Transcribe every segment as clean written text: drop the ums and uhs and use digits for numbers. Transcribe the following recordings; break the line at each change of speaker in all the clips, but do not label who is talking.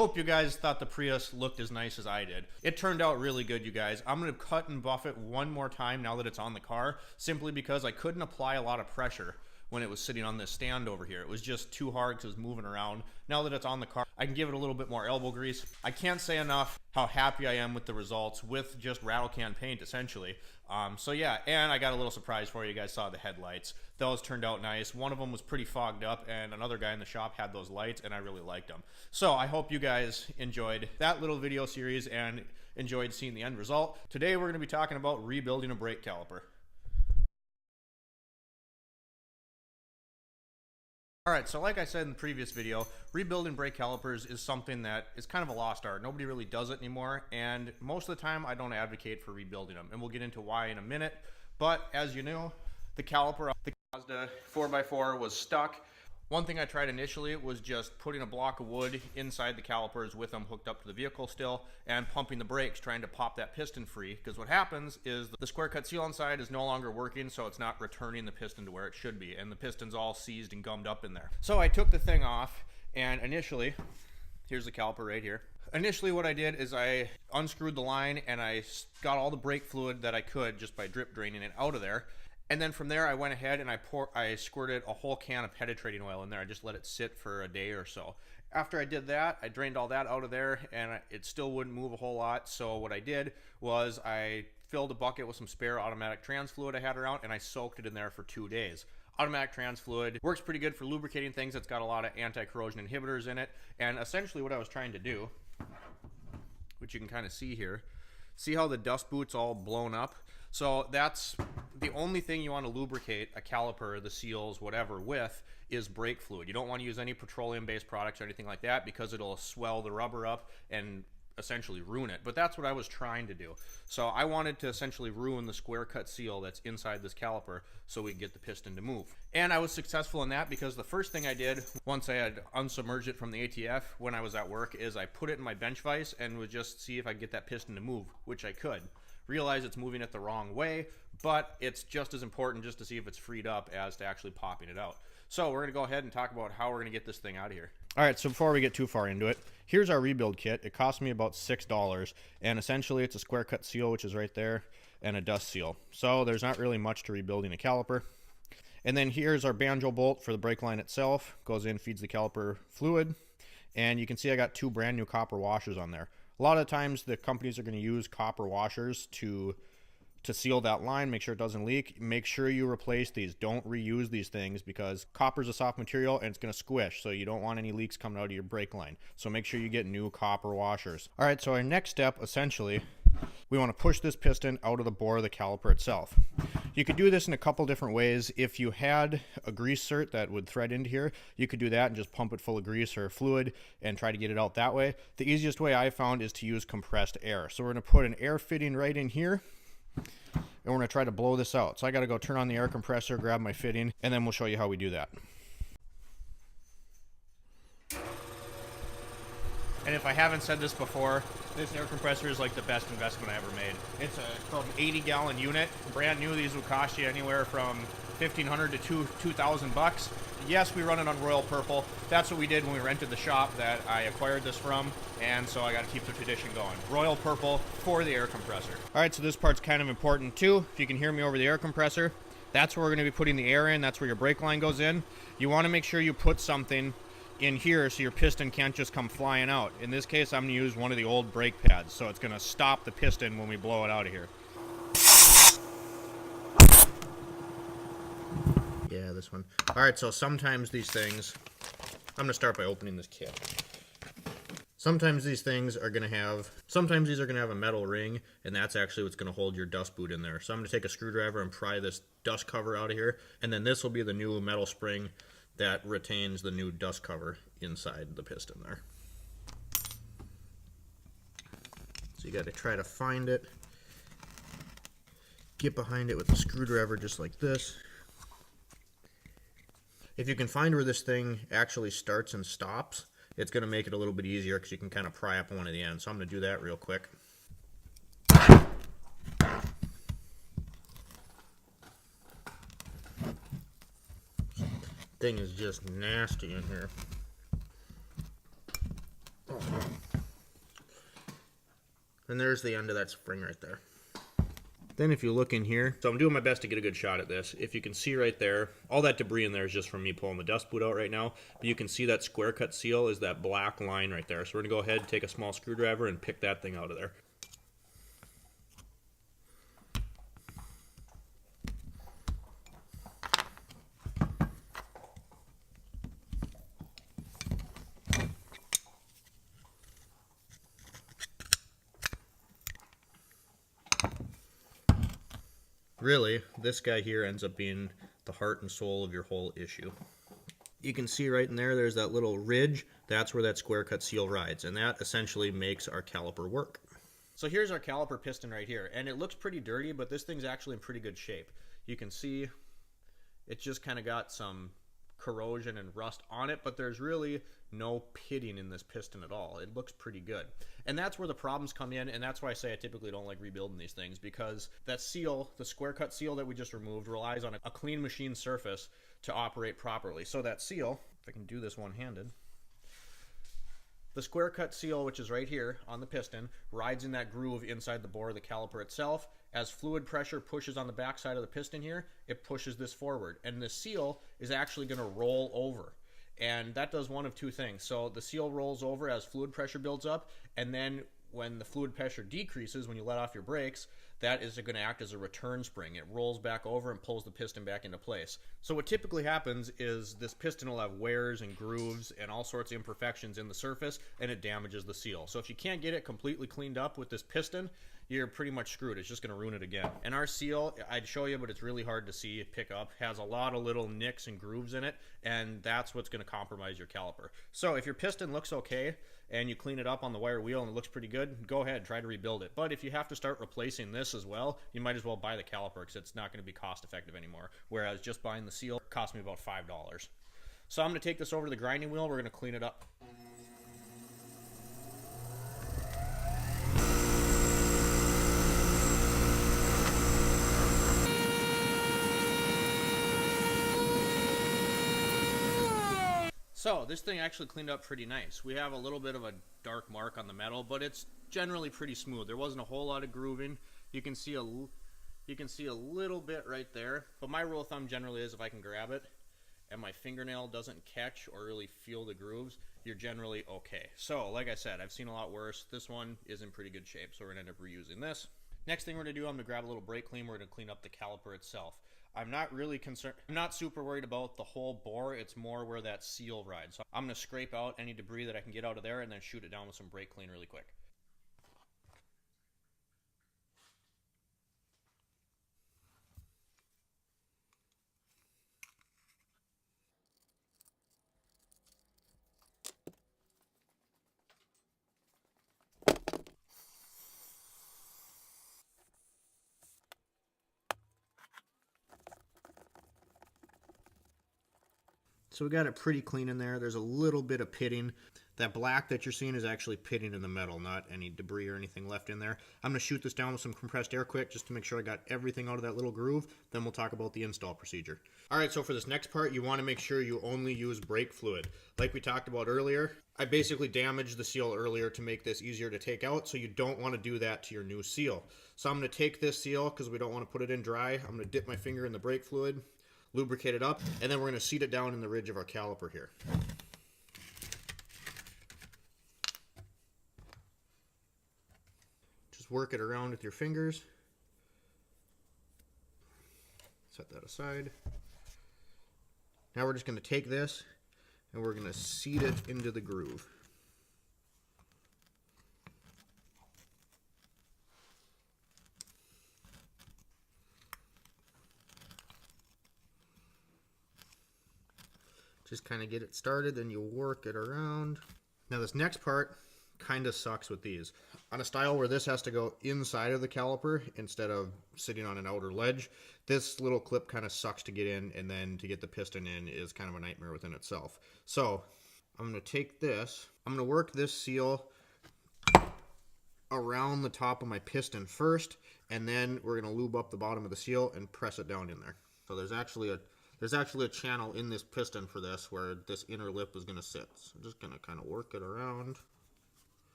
hope you guys thought the Prius looked as nice as I did. It turned out really good, you guys. I'm going to cut and buff it one more time now that it's on the car, simply because I couldn't apply a lot of pressure when it was sitting on this stand over here. It was just too hard because it was moving around. Now that it's on the car, I can give it a little bit more elbow grease. I can't say enough how happy I am with the results with just rattle can paint, essentially. So yeah, and I got a little surprise for you. You guys saw the headlights. Those turned out nice. One of them was pretty fogged up, and another guy in the shop had those lights, and I really liked them. So I hope you guys enjoyed that little video series and enjoyed seeing the end result. Today we're going to be talking about rebuilding a brake caliper. Alright, so like I said in the previous video, rebuilding brake calipers is something that is kind of a lost art. Nobody really does it anymore, and most of the time I don't advocate for rebuilding them, and we'll get into why in a minute. But as you know, the caliper, the Mazda 4x4 was stuck. One thing I tried initially was just putting a block of wood inside the calipers with them hooked up to the vehicle still and pumping the brakes, trying to pop that piston free, because what happens is the square cut seal inside is no longer working, so it's not returning the piston to where it should be, and the piston's all seized and gummed up in there. So I took the thing off, and initially, here's the caliper right here. Initially what I did is I unscrewed the line and I got all the brake fluid that I could just by drip draining it out of there. And then from there, I went ahead and I squirted a whole can of penetrating oil in there. I just let it sit for a day or so. After I did that, I drained all that out of there, and it still wouldn't move a whole lot. So what I did was I filled a bucket with some spare automatic trans fluid I had around, and I soaked it in there for 2 days. Automatic trans fluid works pretty good for lubricating things. It's got a lot of anti-corrosion inhibitors in it. And essentially what I was trying to do, which you can kind of see here, see how the dust boot's all blown up? So that's the only thing you want to lubricate a caliper, the seals, whatever, with is brake fluid. You don't want to use any petroleum-based products or anything like that because it'll swell the rubber up and essentially ruin it. But that's what I was trying to do. So I wanted to essentially ruin the square cut seal that's inside this caliper so we could get the piston to move. And I was successful in that because the first thing I did once I had unsubmerged it from the ATF when I was at work is I put it in my bench vise and would just see if I could get that piston to move, which I could. Realize it's moving it the wrong way, but it's just as important just to see if it's freed up as to actually popping it out. So we're going to go ahead and talk about how we're going to get this thing out of here. All right, so before we get too far into it, here's our rebuild kit. It cost me about $6, and essentially it's a square cut seal, which is right there, and a dust seal. So there's not really much to rebuilding a caliper. And then here's our banjo bolt for the brake line itself. Goes in, feeds the caliper fluid, and you can see I got 2 brand new copper washers on there. A lot of times the companies are going to use copper washers to seal that line, make sure it doesn't leak. Make sure you replace these. Don't reuse these things because copper is a soft material and it's going to squish, so you don't want any leaks coming out of your brake line. So make sure you get new copper washers. All right, so our next step, essentially, we want to push this piston out of the bore of the caliper itself. You could do this in a couple different ways. If you had a grease cert that would thread into here, you could do that and just pump it full of grease or fluid and try to get it out that way. The easiest way I found is to use compressed air. So we're going to put an air fitting right in here, and we're going to try to blow this out. So I got to go turn on the air compressor, grab my fitting, and then we'll show you how we do that. And if I haven't said this before, this air compressor is like the best investment I ever made. It's called an 80-gallon unit. Brand new, these will cost you anywhere from $1,500 to $2,000. Yes, we run it on Royal Purple. That's what we did when we rented the shop that I acquired this from, and so I got to keep the tradition going. Royal Purple for the air compressor. All right, so this part's kind of important too. If you can hear me over the air compressor, that's where we're going to be putting the air in. That's where your brake line goes in. You want to make sure you put something in here so your piston can't just come flying out. In this case, I'm going to use one of the old brake pads, so it's going to stop the piston when we blow it out of here. Yeah, this one. All right, so sometimes these things, I'm going to start by opening this kit. Sometimes these things are going to have, a metal ring, and that's actually what's going to hold your dust boot in there. So I'm going to take a screwdriver and pry this dust cover out of here, and then this will be the new metal spring that retains the new dust cover inside the piston there. So you got to try to find it, get behind it with a screwdriver just like this. If you can find where this thing actually starts and stops, it's going to make it a little bit easier because you can kind of pry up one of the ends. So I'm going to do that real quick. Thing is just nasty in here. And there's the end of that spring right there. Then if you look in here, so I'm doing my best to get a good shot at this. If you can see right there, all that debris in there is just from me pulling the dust boot out right now. But you can see that square cut seal is that black line right there. So we're gonna go ahead and take a small screwdriver and pick that thing out of there. Really, this guy here ends up being the heart and soul of your whole issue. You can see right in there, there's that little ridge. That's where that square cut seal rides, and that essentially makes our caliper work. So here's our caliper piston right here, and it looks pretty dirty, but this thing's actually in pretty good shape. You can see it's just kind of got some corrosion and rust on it, but there's really no pitting in this piston at all. It looks pretty good. And that's where the problems come in, and that's why I say I typically don't like rebuilding these things, because that seal, the square cut seal that we just removed, relies on a clean machine surface to operate properly. So that seal, if I can do this one-handed, the square cut seal, which is right here on the piston, rides in that groove inside the bore of the caliper itself. As fluid pressure pushes on the back side of the piston here, it pushes this forward. And the seal is actually going to roll over. And that does one of two things. So the seal rolls over as fluid pressure builds up, and then when the fluid pressure decreases, when you let off your brakes, that is going to act as a return spring. It rolls back over and pulls the piston back into place. So what typically happens is this piston will have wears and grooves and all sorts of imperfections in the surface, and it damages the seal. So if you can't get it completely cleaned up with this piston, you're pretty much screwed. It's just going to ruin it again. And our seal, I'd show you, but it's really hard to see, pick up, has a lot of little nicks and grooves in it, and that's what's going to compromise your caliper. So if your piston looks okay and you clean it up on the wire wheel and it looks pretty good, go ahead, try to rebuild it. But if you have to start replacing this as well, you might as well buy the caliper, because it's not going to be cost effective anymore. Whereas just buying the seal cost me about $5. So I'm going to take this over to the grinding wheel. We're going to clean it up. So this thing actually cleaned up pretty nice. We have a little bit of a dark mark on the metal, but it's generally pretty smooth. There wasn't a whole lot of grooving. You can see a little bit right there, but my rule of thumb generally is if I can grab it and my fingernail doesn't catch or really feel the grooves, you're generally okay. So like I said, I've seen a lot worse. This one is in pretty good shape, so we're gonna end up reusing this. Next thing we're gonna do, I'm gonna grab a little brake clean. We're gonna clean up the caliper itself. I'm not really concerned, I'm not super worried about the whole bore, it's more where that seal rides. So I'm gonna scrape out any debris that I can get out of there and then shoot it down with some brake clean really quick. So we got it pretty clean in there. There's a little bit of pitting. That black that you're seeing is actually pitting in the metal, not any debris or anything left in there. I'm going to shoot this down with some compressed air quick just to make sure I got everything out of that little groove. Then we'll talk about the install procedure. Alright, so for this next part, you want to make sure you only use brake fluid. Like we talked about earlier, I basically damaged the seal earlier to make this easier to take out, so you don't want to do that to your new seal. So I'm going to take this seal, because we don't want to put it in dry. I'm going to dip my finger in the brake fluid, lubricate it up, and then we're going to seat it down in the ridge of our caliper here. Just work it around with your fingers. Set that aside. Now we're just going to take this and we're going to seat it into the groove. Just kind of get it started, then you work it around. Now this next part kind of sucks with these. On a style where this has to go inside of the caliper instead of sitting on an outer ledge, this little clip kind of sucks to get in, and then to get the piston in is kind of a nightmare within itself. So I'm going to take this, I'm going to work this seal around the top of my piston first, and then we're going to lube up the bottom of the seal and press it down in there. So there's actually a channel in this piston for this where this inner lip is going to sit. So I'm just going to kind of work it around.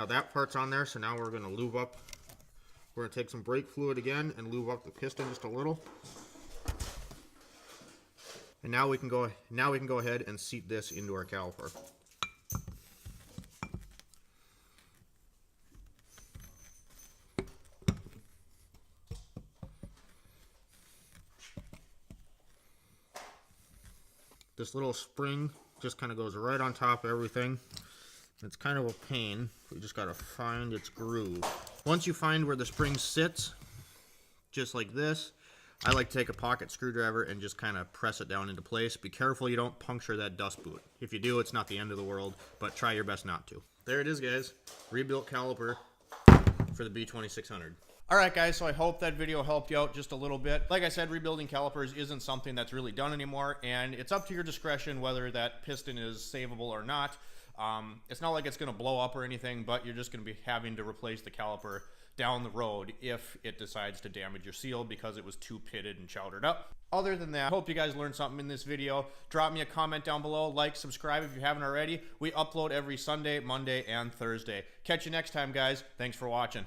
Now that part's on there, so now we're going to lube up. We're going to take some brake fluid again and lube up the piston just a little. And now we can go ahead and seat this into our caliper. This little spring just kind of goes right on top of everything. It's kind of a pain. We just got to find its groove. Once you find where the spring sits, just like this, I like to take a pocket screwdriver and just kind of press it down into place. Be careful you don't puncture that dust boot. If you do, it's not the end of the world, but try your best not to. There it is, guys. Rebuilt caliper for the B2600. Alright guys, so I hope that video helped you out just a little bit. Like I said, rebuilding calipers isn't something that's really done anymore, and it's up to your discretion whether that piston is savable or not. It's not like it's going to blow up or anything, but you're just going to be having to replace the caliper down the road if it decides to damage your seal because it was too pitted and chowdered up. Other than that, I hope you guys learned something in this video. Drop me a comment down below, like, subscribe if you haven't already. We upload every Sunday, Monday, and Thursday. Catch you next time, guys. Thanks for watching.